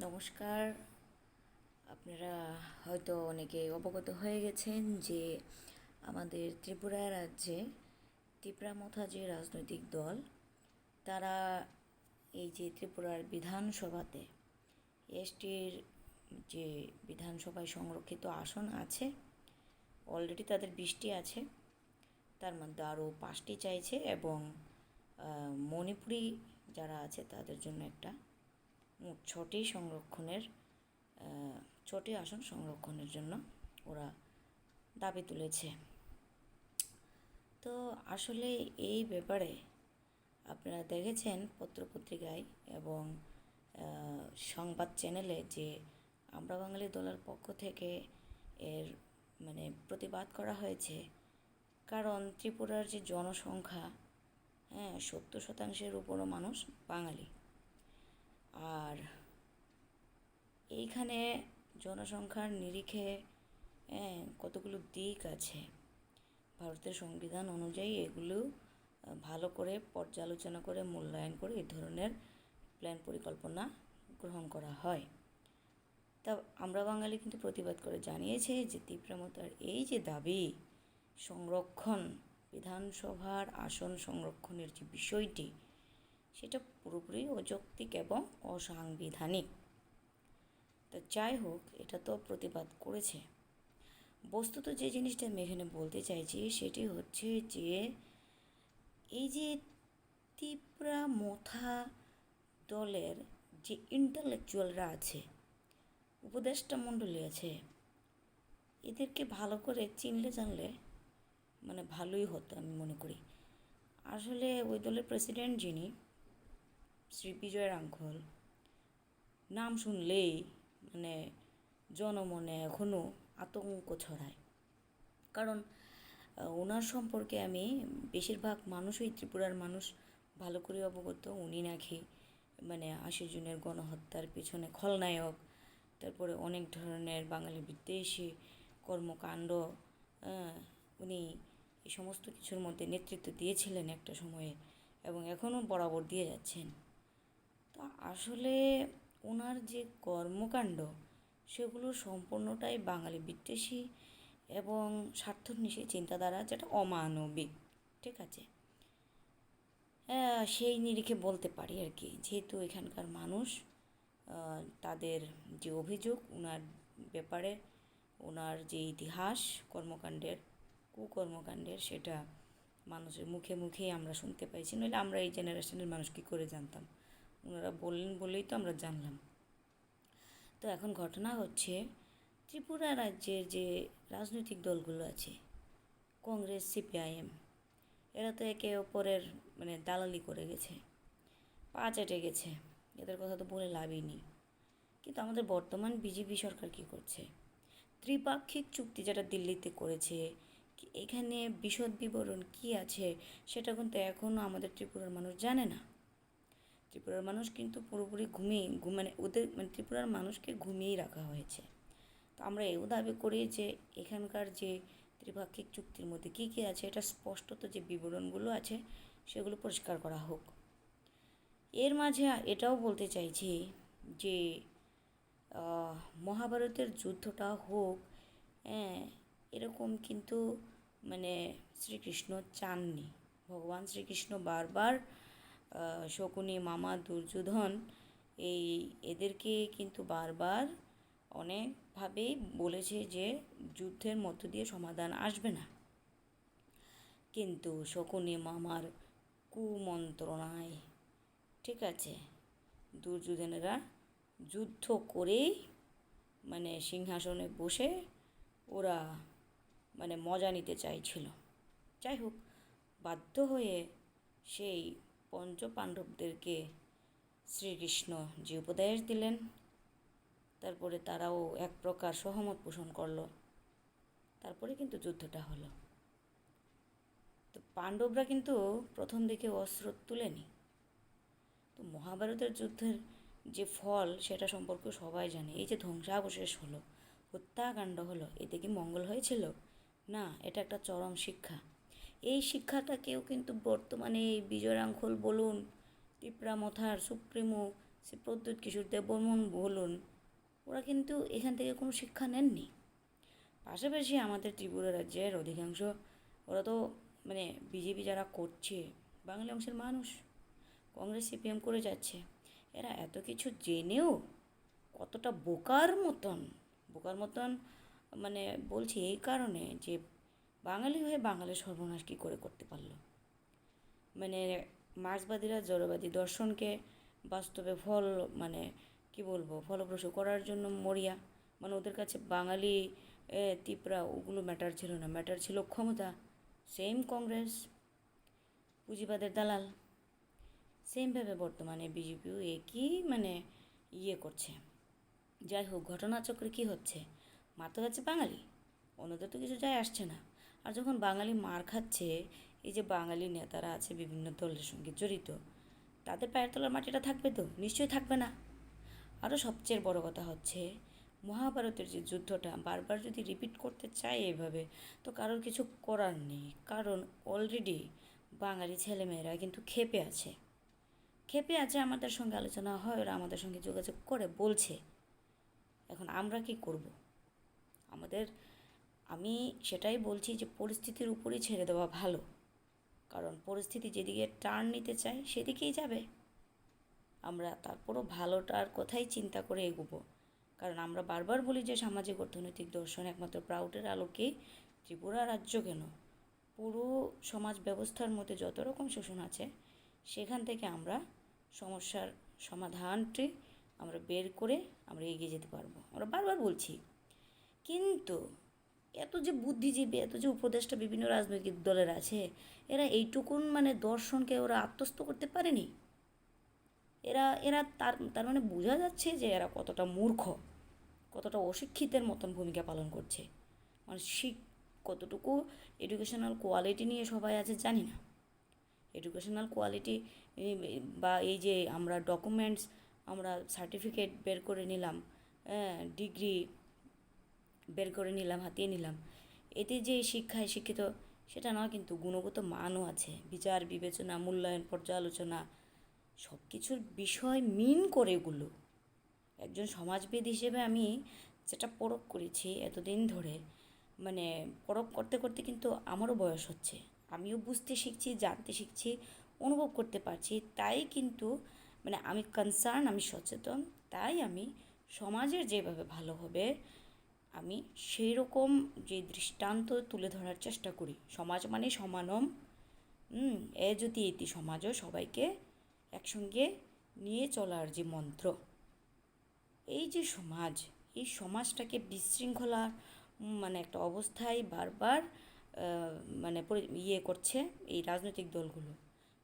নমস্কার। আপনারা হয়তো অনেকে অবগত হয়ে গেছেন যে আমাদের ত্রিপুরা রাজ্যে তিপ্রামথা যে রাজনৈতিক দল, তারা এই যে ত্রিপুরার বিধানসভাতে এসটির যে বিধানসভায় সংরক্ষিত আসন আছে, অলরেডি তাদের 20টি আছে, তার মধ্যে আরও 5টি চাইছে এবং মণিপুরি যারা আছে তাদের জন্য একটা মোট 6টি আসন সংরক্ষণের জন্য ওরা দাবি তুলেছে। তো আসলে এই ব্যাপারে আপনারা দেখেছেন পত্রপত্রিকায় এবং সংবাদ চ্যানেলে যে আমরা বাঙালি দলের পক্ষ থেকে এর প্রতিবাদ করা হয়েছে। কারণ ত্রিপুরার যে জনসংখ্যা, 70% উপরও মানুষ বাঙালি। আর এইখানে জনসংখ্যার নিরিখে কতগুলো দিক আছে, ভারতের সংবিধান অনুযায়ী এগুলো ভালো করে পর্যালোচনা করে মূল্যায়ন করে এই ধরনের প্ল্যান পরিকল্পনা গ্রহণ করা হয়। তা আমরা বাঙালি কিন্তু প্রতিবাদ করে জানিয়েছে যে তিপ্রামথার এই যে দাবি সংরক্ষণ, বিধানসভার আসন সংরক্ষণের যে বিষয়টি, সেটা পুরোপুরি অযৌক্তিক এবং অসাংবিধানিক। তা যাই হোক, এটা তো প্রতিবাদ করেছে। বস্তুত যে জিনিসটা আমি এখানে বলতে চাইছি সেটি হচ্ছে যে এই যে তিপ্রামথা দলের যে ইন্টালেকচুয়ালরা আছে, উপদেষ্টা মণ্ডলী আছে, এদেরকে ভালো করে চিনলে জানলে ভালোই হতো আমি মনে করি। আসলে ওই দলের প্রেসিডেন্ট যিনি, শ্রী বিজয় রাঙ্খল, নাম শুনলেই জনমনে এখনও আতঙ্ক ছড়ায়। কারণ ওনার সম্পর্কে আমি বেশিরভাগ মানুষই, ত্রিপুরার মানুষ ভালো করে অবগত। উনি নাকি 80 জনের গণহত্যার পিছনে খলনায়ক, তারপরে অনেক ধরনের বাঙালি বিদ্বেষী কর্মকাণ্ড, উনি এই সমস্ত কিছুর মধ্যে নেতৃত্ব দিয়েছিলেন একটা সময়ে এবং এখনও বরাবর দিয়ে যাচ্ছেন। তো আসলে ওনার যে কর্মকাণ্ড, সেগুলো সম্পূর্ণটাই বাঙালি বিদ্বেষী এবং স্বার্থন্বেষী চিন্তাধারা, যেটা অমানবিক। ঠিক আছে, সেই নিরিখে বলতে পারি আর কি। যেহেতু এখানকার মানুষ, তাদের যে অভিযোগ ওনার ব্যাপারে, ওনার যে ইতিহাস কুকর্মকাণ্ডের, সেটা মানুষের মুখে মুখেই আমরা শুনতে পাইছি। নইলে আমরা এই জেনারেশনের মানুষ কী করে জানতাম? ওনারা বললেন বলেই তো আমরা জানলাম। তো এখন ঘটনা হচ্ছে, ত্রিপুরা রাজ্যের যে রাজনৈতিক দলগুলো আছে, কংগ্রেস, সিপিআইএম, এরা তো একে অপরের দালালি করে গেছে, পা চেটে গেছে, এদের কথা তো বলে লাভই নেই। কিন্তু আমাদের বর্তমান বিজেপি সরকার কী করছে? ত্রিপাক্ষিক চুক্তি যেটা দিল্লিতে করেছে, এখানে বিশদ বিবরণ কী আছে সেটা কিন্তু এখনও আমাদের ত্রিপুরার মানুষ জানে না। ত্রিপুরার মানুষ কিন্তু পুরোপুরি ত্রিপুরার মানুষকে ঘুমিয়েই রাখা হয়েছে। তো আমরা এও দাবি করি যে এখানকার যে ত্রিপাক্ষিক চুক্তির মধ্যে কী কী আছে, এটা স্পষ্টত যে বিবরণগুলো আছে সেগুলো পরিষ্কার করা হোক। এর মাঝে এটাও বলতে চাইছি যে মহাভারতের যুদ্ধটা হোক, এরকম কিন্তু শ্রীকৃষ্ণ চাননি। ভগবান শ্রীকৃষ্ণ বারবার শকুনি, মামা, দুর্যোধন, এদেরকে কিন্তু বারবার অনেকভাবেই বলেছে যে যুদ্ধের মধ্য দিয়ে সমাধান আসবে না। কিন্তু শকুনি মামার কুমন্ত্রণায়, ঠিক আছে, দুর্যোধনেরা যুদ্ধ করেই সিংহাসনে বসে ওরা মজা নিতে চাইছিল। যাই হোক, বাধ্য হয়ে সেই পঞ্চপাণ্ডবদেরকে শ্রীকৃষ্ণ যে উপদেশ দিলেন, তারপরে তারাও এক প্রকার সহমত পোষণ করলো, তারপরে কিন্তু যুদ্ধটা হলো। তো পাণ্ডবরা কিন্তু প্রথম দিকে অস্ত্র তুলেনি। তো মহাভারতের যুদ্ধের যে ফল, সেটা সম্পর্কে সবাই জানে। এই যে ধ্বংসাবশেষ হলো, হত্যাকাণ্ড হলো, এতে কি মঙ্গল হয়েছিল? না, এটা একটা চরম শিক্ষা। এই শিক্ষাটাকেও কিন্তু বর্তমানে এই বিজয় রাঙ্খল বলুন, তিপ্রামথার সুপ্রিমো সে প্রদ্যুৎ কিশোর দেববর্মন বলুন, ওরা কিন্তু এখান থেকে কোনো শিক্ষা নেননি। পাশাপাশি আমাদের ত্রিপুরা রাজ্যের অধিকাংশ ওরা তো মানে বিজেপি যারা করছে বাঙালি অংশের মানুষ, কংগ্রেস সিপিএম করে যাচ্ছে, এরা এত কিছু জেনেও কতটা বোকার মতন মানে বলছি এই কারণে যে বাঙালি হয়ে বাঙালির সর্বনাশ কী করে করতে পারলো। মানে মার্ক্সবাদীরা জড়বাদী দর্শনকে বাস্তবে মানে কি বলবো ফলপ্রসূ করার জন্য মরিয়া। মানে ওদের কাছে বাঙালি তিপরা ওগুলো ম্যাটার ছিল না, ম্যাটার ছিল ক্ষমতা। সেম কংগ্রেস পুঁজিবাদের দালাল, সেমভাবে বর্তমানে বিজেপিও একই মানে করছে। যাই হোক, ঘটনাচক্রে কী হচ্ছে, মারতে যাচ্ছে বাঙালি, অন্যদের তো কিছু যায় আসছে না। আর যখন বাঙালি মার খাচ্ছে, এই যে বাঙালি নেতারা আছে বিভিন্ন দলের সঙ্গে জড়িত, তাদের পায়ের তলার মাটিটা থাকবে তো? নিশ্চয়ই থাকবে না। আরও সবচেয়ে বড় কথা হচ্ছে, মহাভারতের যে যুদ্ধটা বারবার যদি রিপিট করতে চায় এভাবে, তো কারোর কিছু করার নেই। কারণ অলরেডি বাঙালি ছেলেমেয়েরা কিন্তু ক্ষেপে আছে আমাদের সঙ্গে আলোচনা হয়, ওরা আমাদের সঙ্গে যোগাযোগ করে বলছে। এখন আমরা কি করব? আমি সেটাই বলছি যে পরিস্থিতির উপরই ছেড়ে দেওয়া ভালো, কারণ পরিস্থিতি যেদিকে টার্ন নিতে চায় সেদিকেই যাবে। আমরা তারপরও ভালোটার কথাই চিন্তা করে এগোবো, কারণ আমরা বারবার বলি যে সামাজিক অর্থনৈতিক দর্শন একমাত্র প্রাউডের আলোকেই ত্রিপুরা রাজ্য কেন, পুরো সমাজ ব্যবস্থার মধ্যে যত রকম শোষণ আছে সেখান থেকে আমরা সমস্যার সমাধানটি আমরা বের করে আমরা এগিয়ে যেতে পারবো, আমরা বারবার বলছি। কিন্তু এত যে বুদ্ধিজীবী, এত যে উপদেষ্টা বিভিন্ন রাজনৈতিক দলের আছে, এরা এইটুকুন মানে দর্শনকে ওরা আত্মস্থ করতে পারেনি। এরা এরা তার তার মানে বোঝা যাচ্ছে যে এরা কতটা মূর্খ, কতটা অশিক্ষিতের মতন ভূমিকা পালন করছে। মানে কতটুকু এডুকেশনাল কোয়ালিটি নিয়ে সবাই আছে জানি না। এডুকেশনাল কোয়ালিটি বা এই যে আমরা ডকুমেন্টস, আমরা সার্টিফিকেট বের করে নিলাম, ডিগ্রি বের করে নিলাম, হাতিয়ে নিলাম, এতে যে শিক্ষায় শিক্ষিত সেটা নয়, কিন্তু গুণগত মানও আছে। বিচার বিবেচনা, মূল্যায়ন, পর্যালোচনা সব কিছুর বিষয় মিন করে এগুলো। একজন সমাজবিদ হিসেবে আমি যেটা পরখ করেছি এতদিন ধরে, মানে পরখ করতে করতে কিন্তু আমারও বয়স হচ্ছে, আমিও বুঝতে শিখছি, জানতে শিখছি, অনুভব করতে পারছি। তাই কিন্তু মানে আমি কনসার্ন, আমি সচেতন, তাই আমি সমাজের যেভাবে ভালো হবে আমি সেই রকম যে দৃষ্টান্ত তুলে ধরার চেষ্টা করি। সমাজ মানে সমানম, এ যদি ইতি সমাজও, সবাইকে একসঙ্গে নিয়ে চলার যে মন্ত্র, এই যে সমাজ, এই সমাজটাকে বিশৃঙ্খলার মানে একটা অবস্থায় বারবার মানে করছে এই রাজনৈতিক দলগুলো।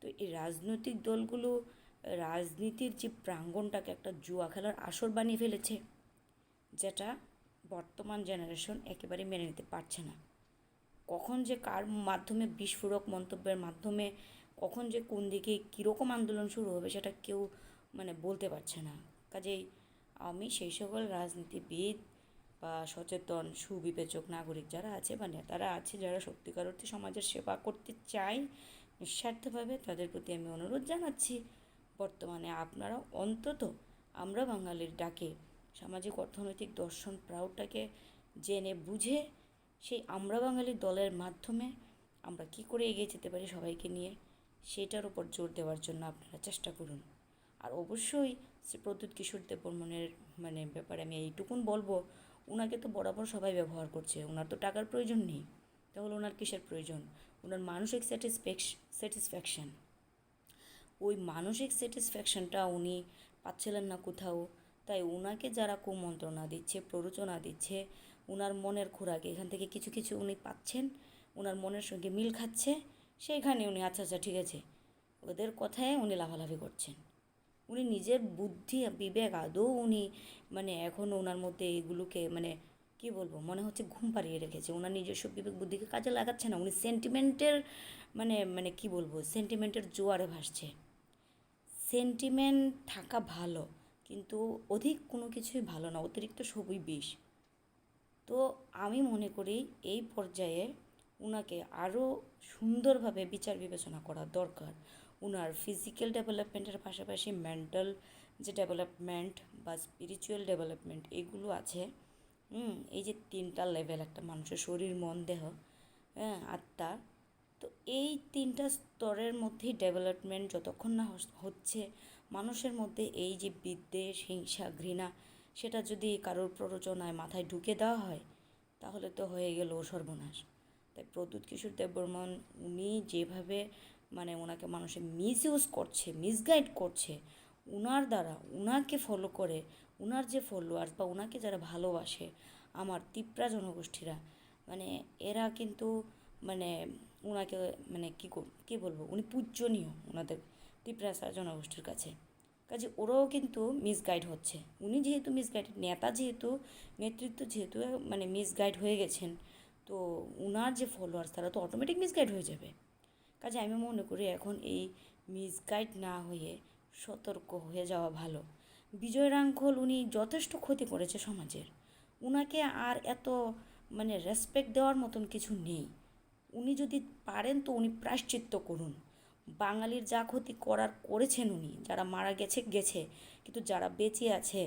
তো এই রাজনৈতিক দলগুলো রাজনীতির যে প্রাঙ্গণটাকে একটা জুয়া খেলার আসর বানিয়ে ফেলেছে, যেটা বর্তমান জেনারেশন একেবারে মেনে নিতে পারছে না। কখন যে কার মাধ্যমে বিস্ফোরক মন্তব্যের মাধ্যমে কখন যে কোন দিকে কীরকম আন্দোলন শুরু হবে সেটা কেউ মানে বলতে পারছে না। কাজেই আমি সেই সকল রাজনীতিবিদ বা সচেতন সুবিবেচক নাগরিক যারা আছে বা নেতারা আছে, যারা সত্যিকার অর্থে সমাজের সেবা করতে চায় নিঃস্বার্থভাবে, তাদের প্রতি আমি অনুরোধ জানাচ্ছি, বর্তমানে আপনারা অন্তত আমরা বাঙালির ডাকে সামাজিক অর্থনৈতিক দর্শন প্রাউডটাকে জেনে বুঝে সেই আমরা বাঙালি দলের মাধ্যমে আমরা কি করে এগিয়ে যেতে পারি সবাইকে নিয়ে, সেটার উপর জোর দেওয়ার জন্য আপনারা চেষ্টা করুন। আর অবশ্যই শ্রী প্রদ্যুৎ কিশোর দেববর্মনের মানে ব্যাপারে আমি এইটুকুন বলবো, ওনাকে তো বরাবর সবাই ব্যবহার করছে, ওনার তো টাকার প্রয়োজন নেই, তাহলে ওনার কিসের প্রয়োজন? ওনার মানসিক স্যাটিসফ্যাকশান, ওই মানসিক স্যাটিসফ্যাকশানটা উনি পাচ্ছিলেন না কোথাও, তাই ওনাকে যারা কুমন্ত্রণা দিচ্ছে, প্ররোচনা দিচ্ছে, ওনার মনের খোরাক এখান থেকে কিছু কিছু উনি পাচ্ছেন, ওনার মনের সঙ্গে মিল খাচ্ছে, সেইখানে উনি আচ্ছা আচ্ছা ঠিক আছে ওদের কথায় উনি লাফালাফি করছেন। উনি নিজের বুদ্ধি বিবেক আদৌ উনি মানে এখনও ওনার মধ্যে এগুলোকে মানে কি বলবো মনে হচ্ছে ঘুম পাড়িয়ে রেখেছে, ওনার নিজস্ব বিবেক বুদ্ধিকে কাজে লাগাচ্ছে না, উনি সেন্টিমেন্টের মানে কি বলবো সেন্টিমেন্টের জোয়ারে ভাসছে। সেন্টিমেন্ট থাকা ভালো, কিন্তু অধিক কোনো কিছুই ভালো না, অতিরিক্ত সবই বিষ। তো আমি মনে করি এই পর্যায়ে ওনাকে আরও সুন্দরভাবে বিচার বিবেচনা করা দরকার। ওনার ফিজিক্যাল ডেভেলপমেন্টের পাশাপাশি মেন্টাল যে ডেভেলপমেন্ট বা স্পিরিচুয়াল ডেভেলপমেন্ট এগুলো আছে, এই যে 3টা লেভেল একটা মানুষের শরীর, মন, দেহ, হ্যাঁ, আত্মা, তো এই 3টা স্তরের মধ্যেই ডেভেলপমেন্ট যতক্ষণ না হচ্ছে মানুষের মধ্যে এই যে বিদ্বেষ, হিংসা, ঘৃণা, সেটা যদি কারোর প্ররোচনায় মাথায় ঢুকে দেওয়া হয় তাহলে তো হয়ে গেল সর্বনাশ। তাই প্রদ্যুৎ কিশোর দেববর্মন উনি যেভাবে মানে ওনাকে মানুষে মিসইউজ করছে, মিসগাইড করছে, উনার দ্বারা উনাকে ফলো করে উনার যে ফলোয়ার্স বা উনাকে যারা ভালোবাসে আমার তিপ্রা জনগোষ্ঠীরা, মানে এরা কিন্তু মানে ওনাকে মানে কী বলবো, উনি পূজনীয় ওনাদের তিপ্রা জনগোষ্ঠীর কাছে। কাজে ওরাও কিন্তু মিসগাইড হচ্ছে, উনি যেহেতু মিসগাইড, নেতা যেহেতু, নেতৃত্ব যেহেতু মানে মিসগাইড হয়ে গেছেন, তো উনার যে ফলোয়ার্স তারা তো অটোমেটিক মিসগাইড হয়ে যাবে। কাজে আমি মনে করি এখন এই মিসগাইড না হয়ে সতর্ক হয়ে যাওয়া ভালো। বিজয় রাঙ্খল উনি যথেষ্ট ক্ষতি করেছে সমাজের, উনাকে আর এত মানে রেসপেক্ট দেওয়ার মতন কিছু নেই। উনি যদি পারেন তো উনি প্রায়শ্চিত্ত করুন। বাঙালির যা ক্ষতি করার করেছেন উনি, যারা মারা গেছে গেছে, কিন্তু যারা বেঁচে আছে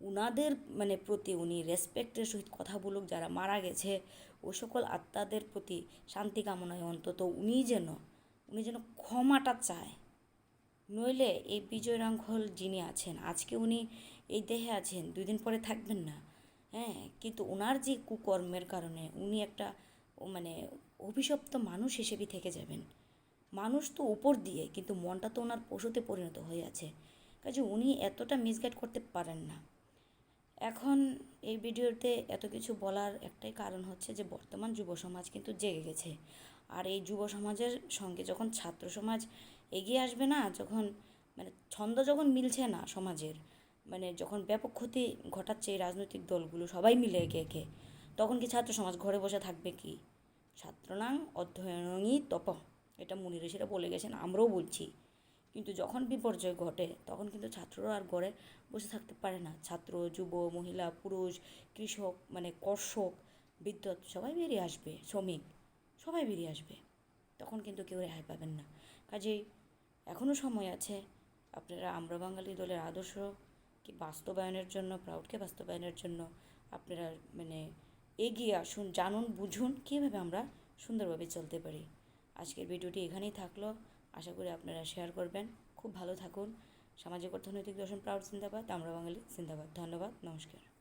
উনাদের মানে প্রতি উনি রেসপেক্টের সহিত কথা বলুক। যারা মারা গেছে ওই সকল আত্মাদের প্রতি শান্তি কামনায় অন্তত উনি যেন ক্ষমাটা চায়। নইলে এই বিজয় রাঙ্খল যিনি আছেন আজকে উনি এই দেহে আছেন, 2 দিন পরে থাকবেন না, হ্যাঁ, কিন্তু ওনার যে কুকর্মের কারণে উনি একটা মানে অভিশপ্ত মানুষ হিসেবেই থেকে যাবেন। মানুষ তো উপর দিয়ে, কিন্তু মনটা তো ওনার পশুতে পরিণত হয়ে আছে। কাজে উনি এতটা মিসগাইড করতে পারেন না। এখন এই ভিডিওতে এত কিছু বলার একটাই কারণ হচ্ছে যে বর্তমান যুব সমাজ কিন্তু জেগে গেছে। আর এই যুব সমাজের সঙ্গে যখন ছাত্র সমাজ এগিয়ে আসবে না, যখন মানে ছন্দ যখন মিলছে না সমাজের, মানে যখন ব্যাপক ক্ষতি ঘটাচ্ছে এই রাজনৈতিক দলগুলো সবাই মিলে একে একে, তখন কি ছাত্র সমাজ ঘরে বসে থাকবে কি? ছাত্রনাং অধ্যয়নই তপ, এটা মুনি ঋষিরা বলে গেছেন, আমরাও বলছি। কিন্তু যখন বিপর্যয় ঘটে তখন কিন্তু ছাত্ররা আর ঘরে বসে থাকতে পারে না। ছাত্র, যুব, মহিলা, পুরুষ, কৃষক, মানে কর্ষক, বিদ্যুৎ সবাই বেরিয়ে আসবে, শ্রমিক সবাই বেরিয়ে আসবে, তখন কিন্তু কেউ রেহাই পাবেন না। কাজেই এখনও সময় আছে, আপনারা আমরা বাঙালি দলের আদর্শ কি বাস্তবায়নের জন্য, প্রাউডকে বাস্তবায়নের জন্য আপনারা মানে এগিয়ে আসুন, জানুন, বুঝুন কীভাবে আমরা সুন্দরভাবে চলতে পারি। আজকের ভিডিওটি এখানেই থাকলো, আশা করি আপনারা শেয়ার করবেন। খুব ভালো থাকুন। সামাজিক অর্থনৈতিক দর্শন প্রাউড জিন্দাবাদ, আমরা বাঙালি জিন্দাবাদ। ধন্যবাদ, নমস্কার।